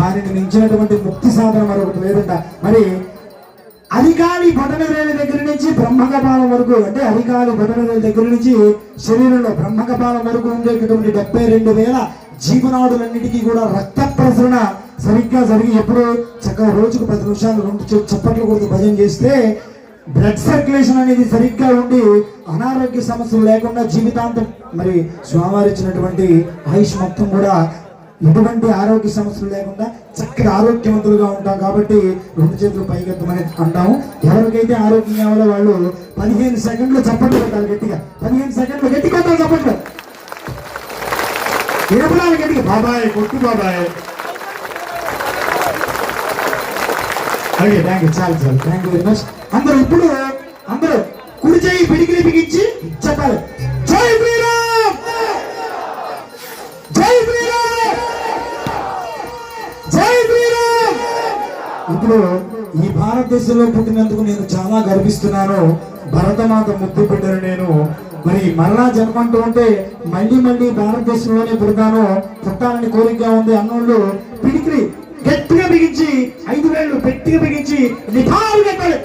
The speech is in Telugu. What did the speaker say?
దానిని మించినటువంటి ముక్తి సాధన మరొకటి లేదంట. మరి అరికాలి బొటనవేలు దగ్గర నుంచి బ్రహ్మకపాలం వరకు, అంటే అరికాలి బొటనవేలు దగ్గర నుంచి శరీరంలో బ్రహ్మకపాలం వరకు ఉండేటటువంటి 72,000 జీవనాడులన్నిటికీ కూడా రక్త ప్రసరణ సరిగ్గా జరిగి, ఎప్పుడు చక్కగా రోజుకు 10 నిమిషాలు 2 చప్పట్లు కొడుతూ భజన చేస్తే బ్లడ్ సర్క్యులేషన్ అనేది సరిగ్గా ఉండి అనారోగ్య సమస్యలు లేకుండా జీవితాంతం మరి స్వామివారు ఇచ్చినటువంటి ఆయుష్ మొత్తం కూడా ఎటువంటి ఆరోగ్య సమస్యలు లేకుండా చక్కగా ఆరోగ్యవంతులుగా ఉంటాం. కాబట్టి 2 చేతులు పైకెత్తమని అంటాము. ఎవరికైతే ఆరోగ్యం కావాలో వాళ్ళు 15 సెకండ్లు చప్పట్లు కొట్టాలి గట్టిగా. 15 సెకండ్లు గట్టి కొట్టాలి చప్పట్లు. వినపడాలి గట్టిగా. బాబాయ్ కొట్టు బాబాయ్. Okay, thank you. చాలు థ్యాంక్ యూ వెరీ మచ్. అందరూ కుడి చేయి పిడికిలి బిగించి చెప్పాలి, జై శ్రీరామ్, జై శ్రీరామ్, జై శ్రీరామ్. ఇప్పుడు ఈ భారతదేశంలో పుట్టినందుకు నేను చాలా గర్విస్తున్నాను. భరతమాత ముద్దు బిడ్డను నేను. మరి మరలా జన్మంటూ ఉంటే మళ్ళీ భారతదేశంలోనే పుడతాను, పుట్టాలని కోరికగా ఉంది. అన్నోళ్ళు పిడికిలి గట్టిగా బిగించి 5 వేళ్ళు గట్టిగా బిగించి నిఠాలు కట్టాలి.